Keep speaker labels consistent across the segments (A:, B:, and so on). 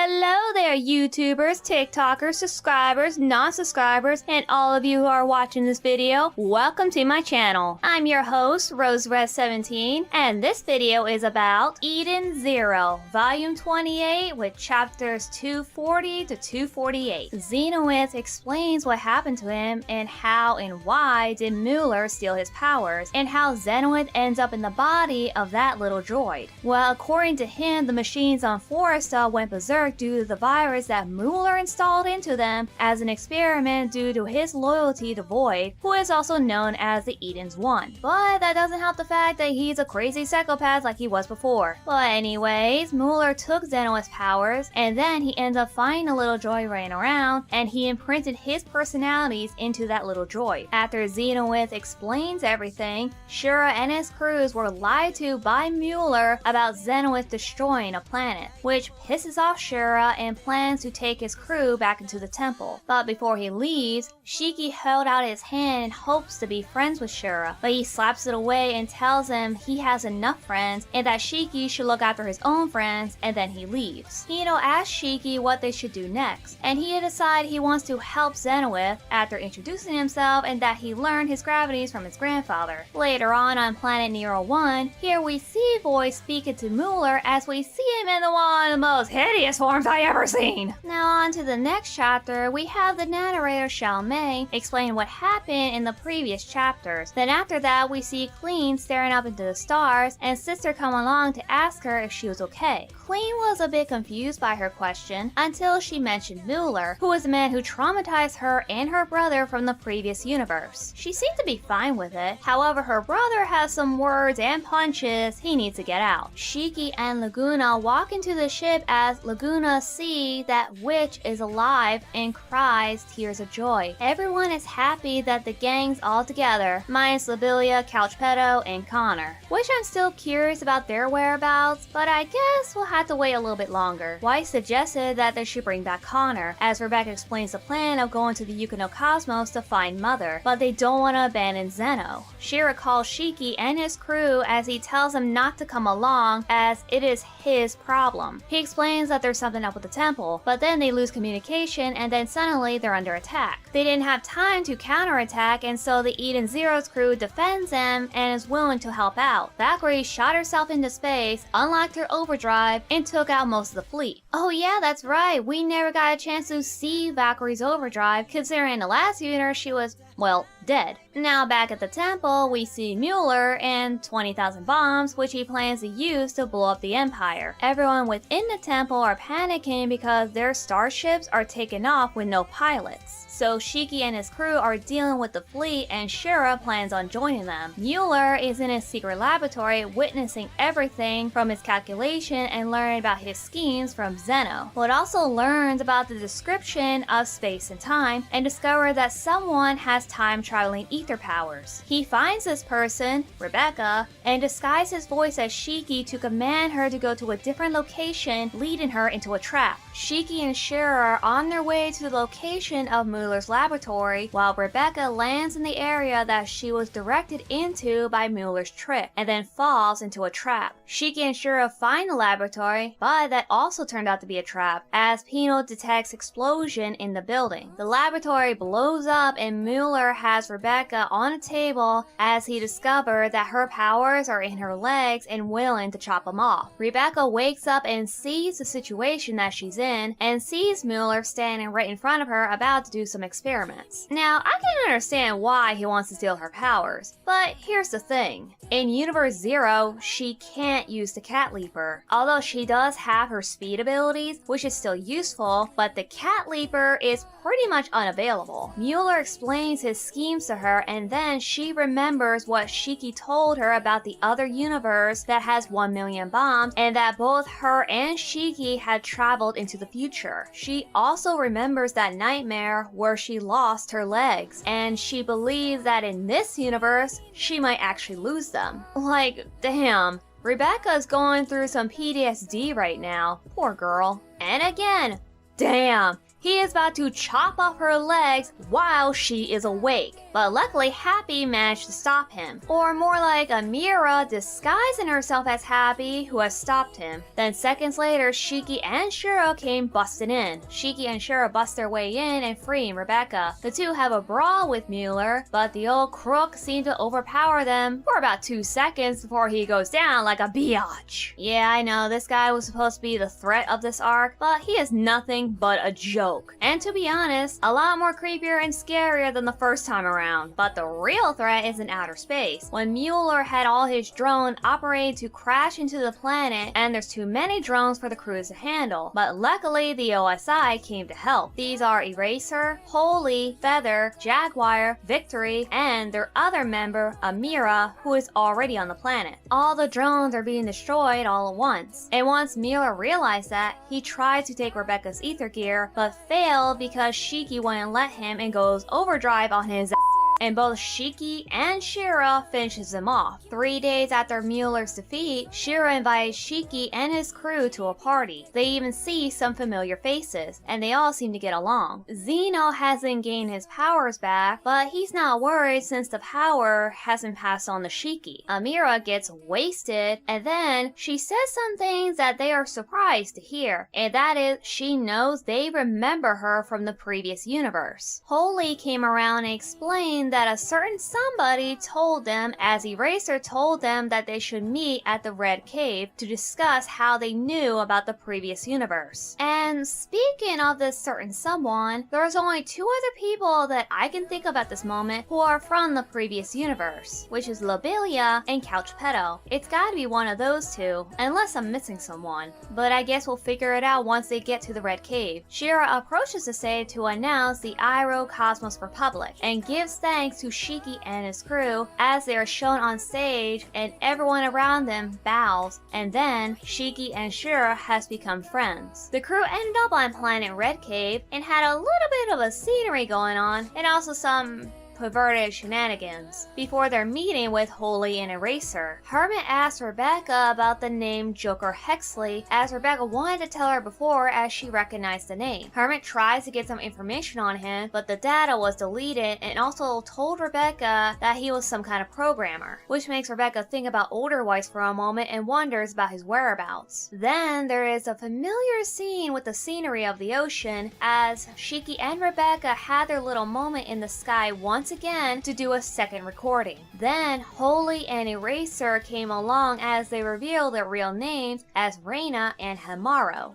A: Hello there, YouTubers, TikTokers, subscribers, non-subscribers, and all of you who are watching this video. Welcome to my channel. I'm your host, RoseRed17, and this video is about Eden Zero, Volume 28 with chapters 240 to 248. Zenowith explains what happened to him and how and why did Mueller steal his powers, and how Zenowith ends up in the body of that little droid. Well, according to him, the machines on Foresta went berserk due to the virus that Mueller installed into them as an experiment due to his loyalty to Void, who is also known as the Eden's One. But that doesn't help the fact that he's a crazy psychopath like he was before. But anyways, Mueller took Zenowith's powers, and then he ends up finding a little droid running around, and he imprinted his personalities into that little droid. After Zenowith explains everything, Shura and his crews were lied to by Mueller about Zenowith destroying a planet, which pisses off Shura and plans to take his crew back into the temple. But before he leaves, Shiki held out his hand in hopes to be friends with Shura, but he slaps it away and tells him he has enough friends and that Shiki should look after his own friends, and then he leaves. Hino asks Shiki what they should do next, and he decides he wants to help Zenowith after introducing himself and that he learned his gravities from his grandfather. Later on planet Nero 1, here we see Void speaking to Mueller as we see him in one of the most hideous forms I ever seen. Now on to the next chapter, we have the narrator Xiaomei explain what happened in the previous chapters. Then after that, we see Clean staring up into the stars and Sister come along to ask her if she was okay. Clean was a bit confused by her question until she mentioned Mueller, who was the man who traumatized her and her brother from the previous universe. She seemed to be fine with it, however her brother has some words and punches he needs to get out. Shiki and Laguna walk into the ship as Laguna sees that Witch is alive and cries tears of joy. Everyone is happy that the gang's all together, minus Labilia, Couchpedo, and Connor, which I'm still curious about their whereabouts, but I guess we'll have to wait a little bit longer. White suggested that they should bring back Connor, as Rebecca explains the plan of going to the Yukino Cosmos to find Mother, but they don't want to abandon Zeno. Shira calls Shiki and his crew as he tells them not to come along as it is his problem. He explains that there's something up with the temple, but then they lose communication and then suddenly they're under attack. They didn't have time to counterattack, and so the Eden Zero's crew defends them and is willing to help out. Valkyrie shot herself into space, unlocked her overdrive, and took out most of the fleet. Oh yeah, that's right, we never got a chance to see Valkyrie's overdrive, considering in the last universe she was, well, dead. Now back at the temple, we see Mueller and 20,000 bombs, which he plans to use to blow up the Empire. Everyone within the temple are panicking because their starships are taken off with no pilots. So Shiki and his crew are dealing with the fleet and Shura plans on joining them. Mueller is in his secret laboratory witnessing everything from his calculation and learning about his schemes from Zeno, but also learns about the description of space and time and discovers that someone has time traveling ether powers. He finds this person, Rebecca, and disguises his voice as Shiki to command her to go to a different location, leading her into a trap. Shiki and Shura are on their way to the location of Mueller's laboratory, while Rebecca lands in the area that she was directed into by Mueller's trick, and then falls into a trap. Shiki and Shura find the laboratory, but that also turned out to be a trap, as Pino detects explosion in the building. The laboratory blows up and Mueller has Rebecca on a table as he discovers that her powers are in her legs and willing to chop them off. Rebecca wakes up and sees the situation that she's in, and sees Mueller standing right in front of her about to do some experiments. Now, I can understand why he wants to steal her powers, but here's the thing. In Universe Zero, she can't use the Cat Leaper, although she does have her speed abilities, which is still useful, but the Cat Leaper is pretty much unavailable. Mueller explains his schemes to her, and then she remembers what Shiki told her about the other universe that has 1 million bombs, and that both her and Shiki had traveled into the future. She also remembers that nightmare where she lost her legs, and she believes that in this universe, she might actually lose them. Like, damn. Rebecca's going through some PTSD right now. Poor girl. And again, damn. He is about to chop off her legs while she is awake. But luckily, Happy managed to stop him. Or more like Amira disguising herself as Happy, who has stopped him. Then seconds later, Shiki and Shiro came busting in. Shiki and Shiro bust their way in and freeing Rebecca. The two have a brawl with Mueller, but the old crook seemed to overpower them for about 2 seconds before he goes down like a biatch. Yeah, I know, this guy was supposed to be the threat of this arc, but he is nothing but a joke. And to be honest, a lot more creepier and scarier than the first time around. But the real threat is in outer space, when Mueller had all his drones operating to crash into the planet, and there's too many drones for the crews to handle. But luckily, the OSI came to help. These are Eraser, Holy, Feather, Jaguar, Victory, and their other member, Amira, who is already on the planet. All the drones are being destroyed all at once. And once Mueller realized that, he tried to take Rebecca's ether gear, but failed because Shiki wouldn't let him and goes overdrive on his and both Shiki and Shiro finishes him off. 3 days after Mueller's defeat, Shiro invites Shiki and his crew to a party. They even see some familiar faces, and they all seem to get along. Zeno hasn't gained his powers back, but he's not worried since the power hasn't passed on to Shiki. Amira gets wasted, and then she says some things that they are surprised to hear, and that is she knows they remember her from the previous universe. Holy came around and explained that a certain somebody told them, as Eraser told them that they should meet at the Red Cave to discuss how they knew about the previous universe. And speaking of this certain someone, there's only 2 other people that I can think of at this moment who are from the previous universe, which is Lobelia and Couchpedo. It's gotta be one of those 2, unless I'm missing someone. But I guess we'll figure it out once they get to the Red Cave. Shira approaches the stage to announce the Iroh Cosmos Republic, and gives thanks to Shiki and his crew as they are shown on stage, and everyone around them bows, and then Shiki and Shiro has become friends. The crew ended up on planet Red Cave and had a little bit of a scenery going on, and also some perverted shenanigans before their meeting with Holy and Eraser. Hermit asks Rebecca about the name Joker Hexley, as Rebecca wanted to tell her before as she recognized the name. Hermit tries to get some information on him, but the data was deleted, and also told Rebecca that he was some kind of programmer, which makes Rebecca think about Older Weiss for a moment and wonders about his whereabouts. Then there is a familiar scene with the scenery of the ocean, as Shiki and Rebecca had their little moment in the sky once again to do a second recording. Then Holy and Eraser came along as they revealed their real names as Reina and Himaro.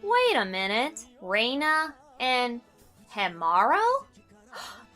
A: Wait a minute, Reina and Himaro?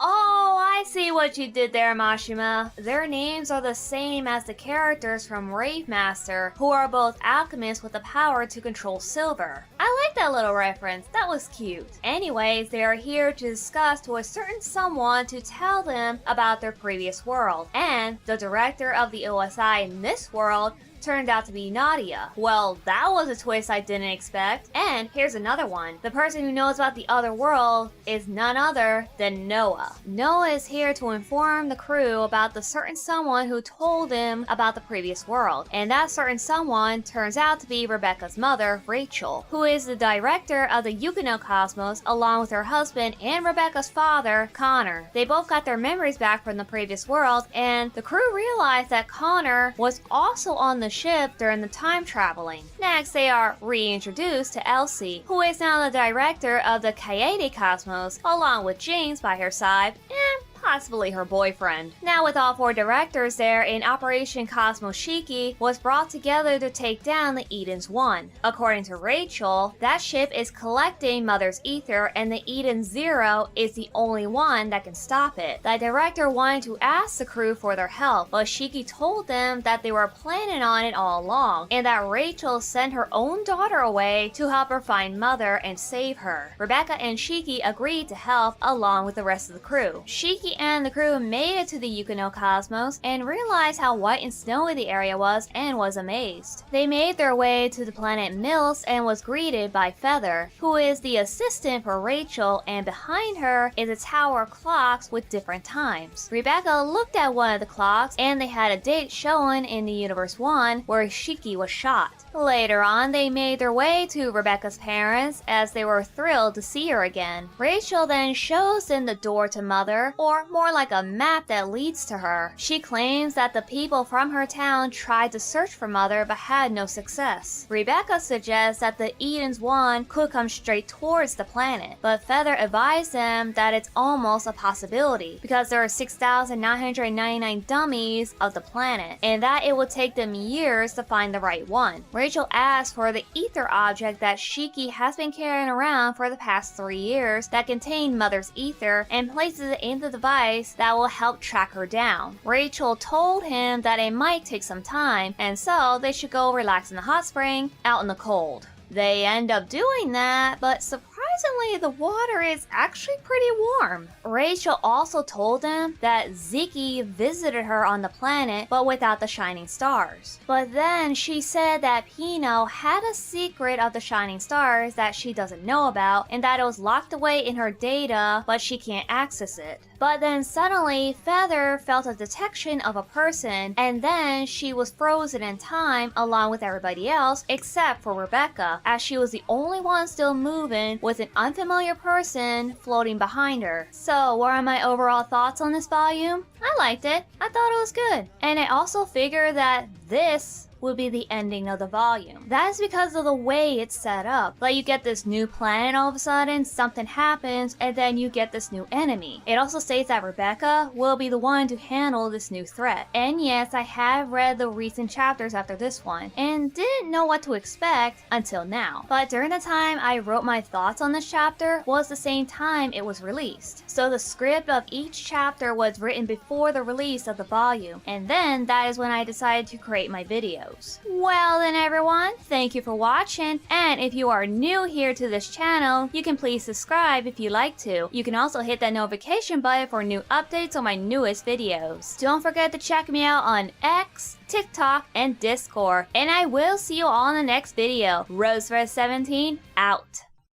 A: Oh, I see what you did there, Mashima. Their names are the same as the characters from Rave Master, who are both alchemists with the power to control silver. I like that little reference, that was cute. Anyways, they are here to discuss to a certain someone to tell them about their previous world. And the director of the OSI in this world turned out to be Nadia. Well, that was a twist I didn't expect. And here's another one. The person who knows about the other world is none other than Noah. Noah is here to inform the crew about the certain someone who told him about the previous world. And that certain someone turns out to be Rebecca's mother, Rachel, who is the director of the Yukino Cosmos, along with her husband and Rebecca's father, Connor. They both got their memories back from the previous world, and the crew realized that Connor was also on the ship during the time traveling. Next, they are reintroduced to Elsie, who is now the director of the Kaede Cosmos, along with James by her side, and possibly her boyfriend. Now with all 4 directors there in Operation Cosmos Shiki was brought together to take down the Eden's One. According to Rachel, that ship is collecting Mother's ether, and the Eden Zero is the only one that can stop it. The director wanted to ask the crew for their help, but Shiki told them that they were planning on it all along, and that Rachel sent her own daughter away to help her find Mother and save her. Rebecca and Shiki agreed to help along with the rest of the crew. Shiki and the crew made it to the Yukono Cosmos and realized how white and snowy the area was and was amazed. They made their way to the planet Mills and was greeted by Feather, who is the assistant for Rachel, and behind her is a tower of clocks with different times. Rebecca looked at one of the clocks and they had a date shown in the Universe 1 where Shiki was shot. Later on, they made their way to Rebecca's parents as they were thrilled to see her again. Rachel then shows them the door to Mother, or more like a map that leads to her. She claims that the people from her town tried to search for Mother but had no success. Rebecca suggests that the Eden's wand could come straight towards the planet, but Feather advised them that it's almost a possibility because there are 6,999 dummies of the planet, and that it would take them years to find the right one. Rachel asks for the ether object that Shiki has been carrying around for the past 3 years that contained Mother's ether and places it in the device that will help track her down. Rachel told him that it might take some time, and so they should go relax in the hot spring out in the cold. They end up doing that, but surprisingly, the water is actually pretty warm. Rachel also told them that Ziki visited her on the planet, but without the shining stars. But then she said that Pino had a secret of the shining stars that she doesn't know about, and that it was locked away in her data, but she can't access it. But then suddenly, Feather felt a detection of a person, and then she was frozen in time along with everybody else except for Rebecca, as she was the only one still moving with an unfamiliar person floating behind her. So what are my overall thoughts on this volume? I liked it. I thought it was good. And I also figured that this will be the ending of the volume. That is because of the way it's set up. Like, you get this new planet all of a sudden, something happens, and then you get this new enemy. It also states that Rebecca will be the one to handle this new threat. And yes, I have read the recent chapters after this one, and didn't know what to expect until now. But during the time I wrote my thoughts on this chapter was the same time it was released. So the script of each chapter was written before the release of the volume, and then that is when I decided to create my videos. Well then everyone, thank you for watching, and if you are new here to this channel, you can please subscribe if you like to. You can also hit that notification button for new updates on my newest videos. Don't forget to check me out on X, TikTok, and Discord, and I will see you all in the next video. RoseRed17 out.